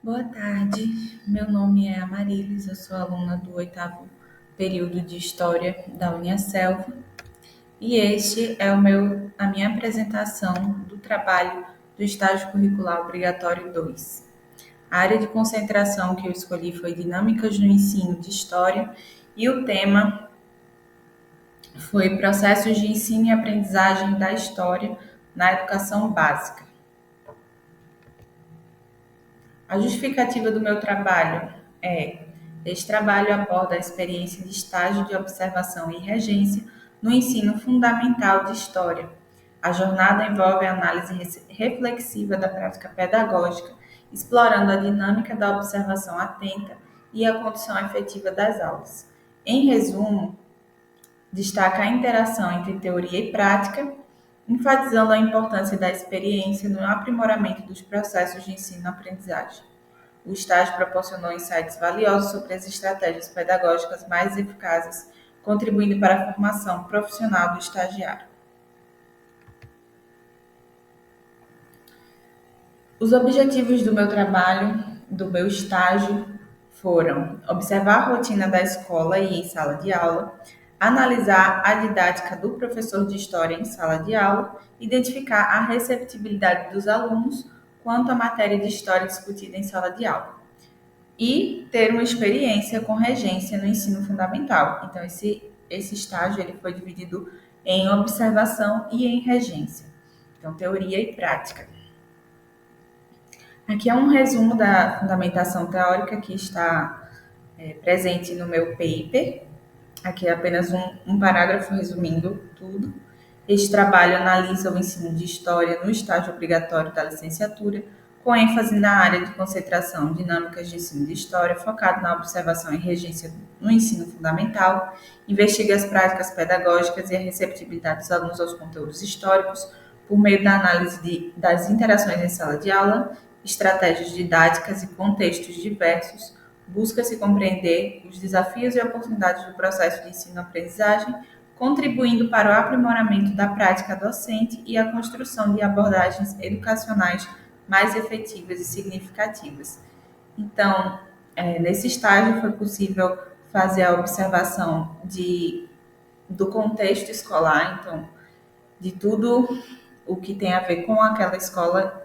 Boa tarde, meu nome é Amarilis, eu sou aluna do oitavo período de História da Uniaselv e este é a minha apresentação do trabalho do estágio curricular obrigatório 2. A área de concentração que eu escolhi foi Dinâmicas no Ensino de História e o tema foi Processos de Ensino e Aprendizagem da História na Educação Básica. A justificativa do meu trabalho é: este trabalho aborda a experiência de estágio de observação e regência no ensino fundamental de História. A jornada envolve a análise reflexiva da prática pedagógica, explorando a dinâmica da observação atenta e a condução efetiva das aulas. Em resumo, destaca a interação entre teoria e prática, enfatizando a importância da experiência no aprimoramento dos processos de ensino-aprendizagem. O estágio proporcionou insights valiosos sobre as estratégias pedagógicas mais eficazes, contribuindo para a formação profissional do estagiário. Os objetivos do meu trabalho, do meu estágio, foram observar a rotina da escola e em sala de aula, analisar a didática do professor de história em sala de aula, identificar a receptibilidade dos alunos quanto à matéria de história discutida em sala de aula e ter uma experiência com regência no ensino fundamental. Então, esse estágio ele foi dividido em observação e em regência. Então, teoria e prática. Aqui é um resumo da fundamentação teórica que está presente no meu paper. Aqui é apenas um parágrafo resumindo tudo. Este trabalho analisa o ensino de história no estágio obrigatório da licenciatura, com ênfase na área de concentração dinâmicas de ensino de história, focado na observação e regência no ensino fundamental, investiga as práticas pedagógicas e a receptibilidade dos alunos aos conteúdos históricos, por meio da análise das interações em sala de aula, estratégias didáticas e contextos diversos, busca-se compreender os desafios e oportunidades do processo de ensino-aprendizagem, contribuindo para o aprimoramento da prática docente e a construção de abordagens educacionais mais efetivas e significativas. Então, nesse estágio foi possível fazer a observação do contexto escolar, então, de tudo o que tem a ver com aquela escola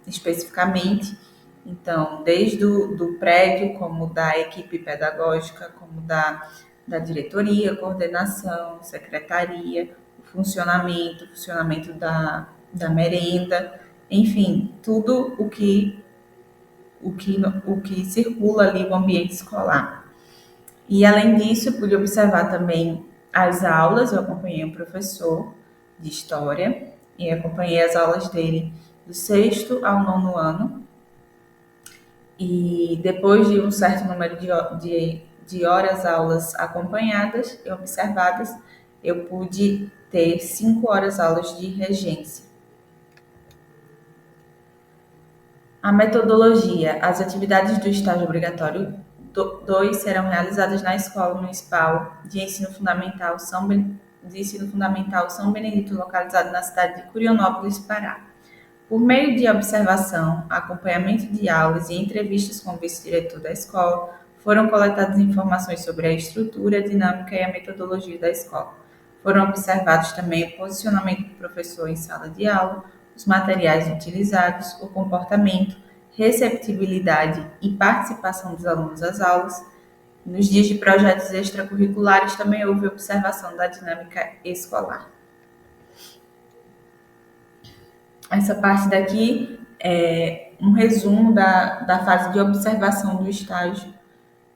especificamente. Então, desde do prédio, como da equipe pedagógica, como da diretoria, coordenação, secretaria, o funcionamento da merenda, enfim, tudo o que circula ali no ambiente escolar. E, além disso, eu pude observar também as aulas, eu acompanhei um professor de história e acompanhei as aulas dele do sexto ao nono ano. E depois de um certo número de horas aulas acompanhadas e observadas, eu pude ter 5 horas aulas de regência. A metodologia. As atividades do estágio obrigatório 2 serão realizadas na Escola Municipal de Ensino Fundamental São Benedito, localizada na cidade de Curionópolis, Pará. Por meio de observação, acompanhamento de aulas e entrevistas com o vice-diretor da escola, foram coletadas informações sobre a estrutura, a dinâmica e a metodologia da escola. Foram observados também o posicionamento do professor em sala de aula, os materiais utilizados, o comportamento, receptibilidade e participação dos alunos às aulas. Nos dias de projetos extracurriculares também houve observação da dinâmica escolar. Essa parte daqui é um resumo da fase de observação do estágio.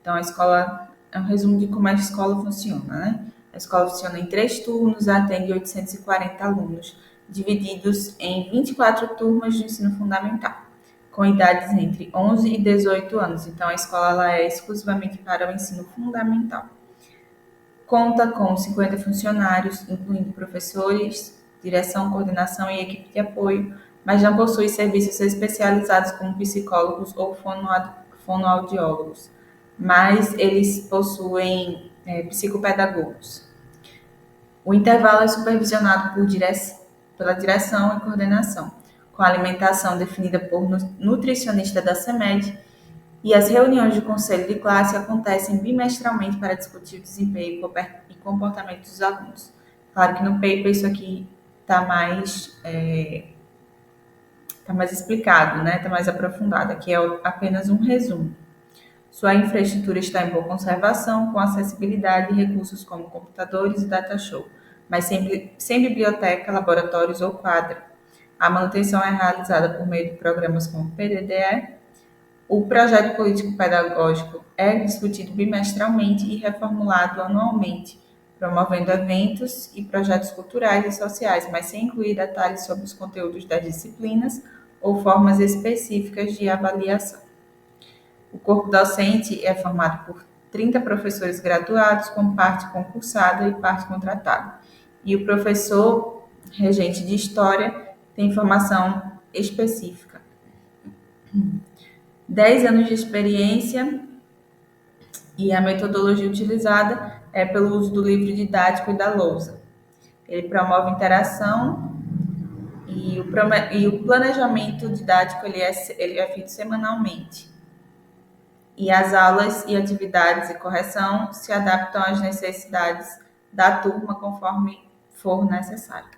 Então, a escola é um resumo de como a escola funciona, né? A escola funciona em 3 turnos, atende 840 alunos, divididos em 24 turmas de ensino fundamental, com idades entre 11 e 18 anos. Então, a escola ela é exclusivamente para o ensino fundamental. Conta com 50 funcionários, incluindo professores, direção, coordenação e equipe de apoio, mas não possui serviços especializados como psicólogos ou fonoaudiólogos, mas eles possuem psicopedagogos. O intervalo é supervisionado pela direção e coordenação, com a alimentação definida por nutricionista da CEMED, e as reuniões do conselho de classe acontecem bimestralmente para discutir o desempenho e comportamento dos alunos. Claro que no paper isso aqui está mais explicado, né? Está mais aprofundado. Aqui é apenas um resumo. Sua infraestrutura está em boa conservação, com acessibilidade e recursos como computadores e data show, mas sem biblioteca, laboratórios ou quadra. A manutenção é realizada por meio de programas como PDDE. O projeto político-pedagógico é discutido bimestralmente e reformulado anualmente, promovendo eventos e projetos culturais e sociais, mas sem incluir detalhes sobre os conteúdos das disciplinas ou formas específicas de avaliação. O corpo docente é formado por 30 professores graduados, com parte concursada e parte contratada. E o professor regente de História tem formação específica. 10 anos de experiência, e a metodologia utilizada é pelo uso do livro didático e da lousa. Ele promove interação e o planejamento didático ele é feito semanalmente. E as aulas e atividades e correção se adaptam às necessidades da turma conforme for necessário.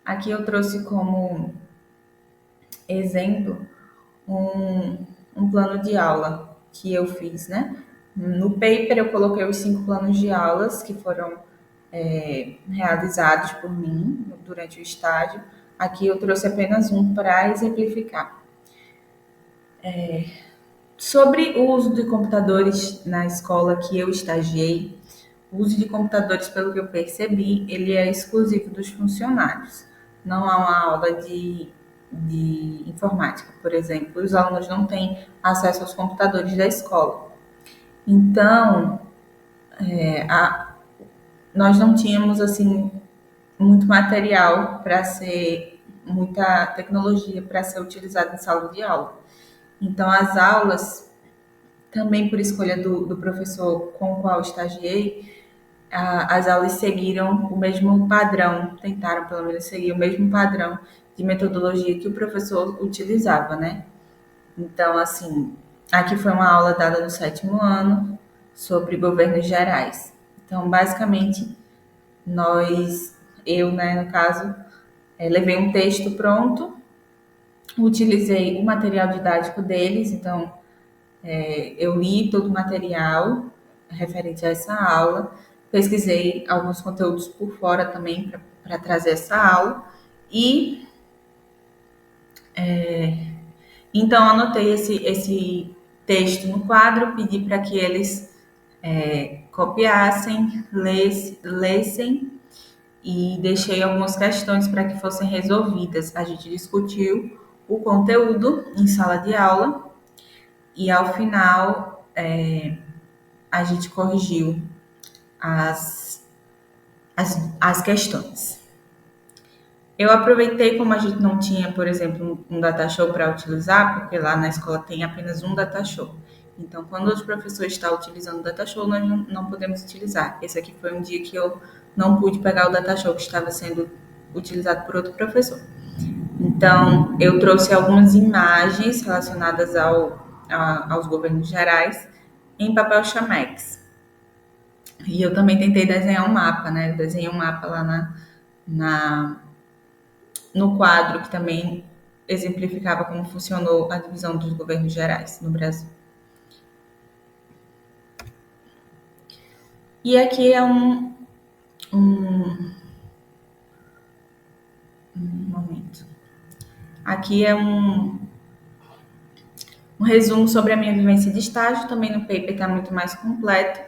Aqui eu trouxe como exemplo um plano de aula que eu fiz, né? No paper eu coloquei os 5 planos de aulas que foram realizados por mim durante o estágio. Aqui eu trouxe apenas um para exemplificar. Sobre o uso de computadores na escola que eu estagiei, o uso de computadores, pelo que eu percebi, ele é exclusivo dos funcionários. Não há uma aula de informática, por exemplo. Os alunos não têm acesso aos computadores da escola. Então, nós não tínhamos, assim, muito material para ser, muita tecnologia para ser utilizada em sala de aula. Então, as aulas, também por escolha do professor com o qual estagiei, as aulas seguiram o mesmo padrão, tentaram pelo menos seguir o mesmo padrão de metodologia que o professor utilizava, né? Então, assim, aqui foi uma aula dada no 7º ano sobre governos gerais. Então, basicamente, eu, né, no caso, levei um texto pronto, utilizei o material didático deles, então eu li todo o material referente a essa aula, pesquisei alguns conteúdos por fora também para trazer essa aula e então anotei esse texto no quadro, pedi para que eles copiassem, lessem e deixei algumas questões para que fossem resolvidas. A gente discutiu o conteúdo em sala de aula e ao final a gente corrigiu as questões. Eu aproveitei, como a gente não tinha, por exemplo, um data show para utilizar, porque lá na escola tem apenas um data show. Então, quando os professores estão utilizando o data show, nós não podemos utilizar. Esse aqui foi um dia que eu não pude pegar o data show que estava sendo utilizado por outro professor. Então, eu trouxe algumas imagens relacionadas aos governos gerais em papel chamex. E eu também tentei desenhar um mapa, né? Eu desenhei um mapa lá no quadro, que também exemplificava como funcionou a divisão dos governos gerais no Brasil. E aqui é um momento. Aqui é um resumo sobre a minha vivência de estágio. Também no paper está muito mais completo.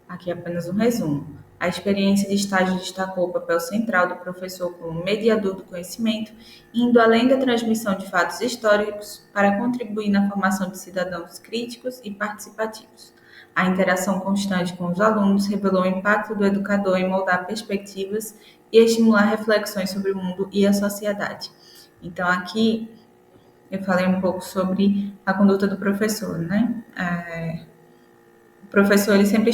Aqui é apenas um resumo. A experiência de estágio destacou o papel central do professor como mediador do conhecimento, indo além da transmissão de fatos históricos para contribuir na formação de cidadãos críticos e participativos. A interação constante com os alunos revelou o impacto do educador em moldar perspectivas e estimular reflexões sobre o mundo e a sociedade. Então, aqui eu falei um pouco sobre a conduta do professor, né? O professor ele sempre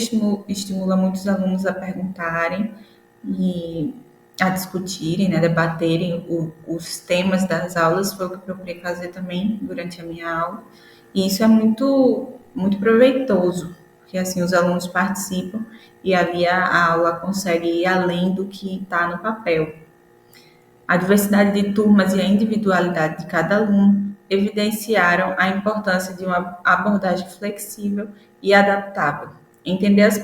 estimula muitos alunos a perguntarem e a discutirem, né, debaterem os temas das aulas, foi o que eu procurei fazer também durante a minha aula. E isso é muito proveitoso, porque assim os alunos participam e ali a aula consegue ir além do que está no papel. A diversidade de turmas e a individualidade de cada aluno evidenciaram a importância de uma abordagem flexível e adaptável. Entender as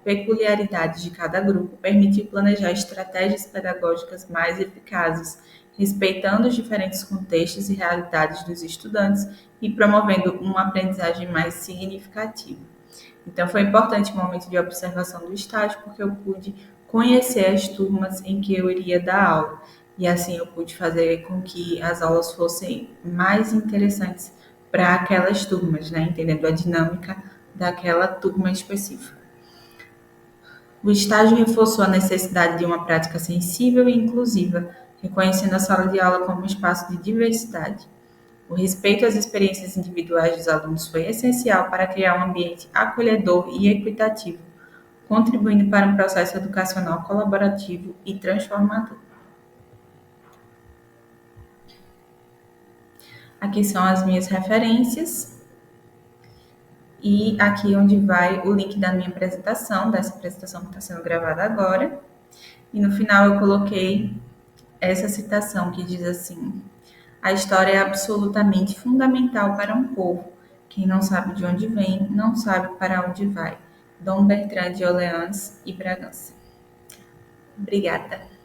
peculiaridades de cada grupo permite planejar estratégias pedagógicas mais eficazes, respeitando os diferentes contextos e realidades dos estudantes e promovendo uma aprendizagem mais significativa. Então, foi importante o momento de observação do estágio, porque eu pude conhecer as turmas em que eu iria dar aula. E assim eu pude fazer com que as aulas fossem mais interessantes para aquelas turmas, né? Entendendo a dinâmica daquela turma específica. O estágio reforçou a necessidade de uma prática sensível e inclusiva, reconhecendo a sala de aula como um espaço de diversidade. O respeito às experiências individuais dos alunos foi essencial para criar um ambiente acolhedor e equitativo, contribuindo para um processo educacional colaborativo e transformador. Aqui são as minhas referências e aqui onde vai o link da minha apresentação, dessa apresentação que está sendo gravada agora. E no final eu coloquei essa citação que diz assim: a história é absolutamente fundamental para um povo. Quem não sabe de onde vem, não sabe para onde vai. Dom Bertrand de Orleans e Bragança. Obrigada.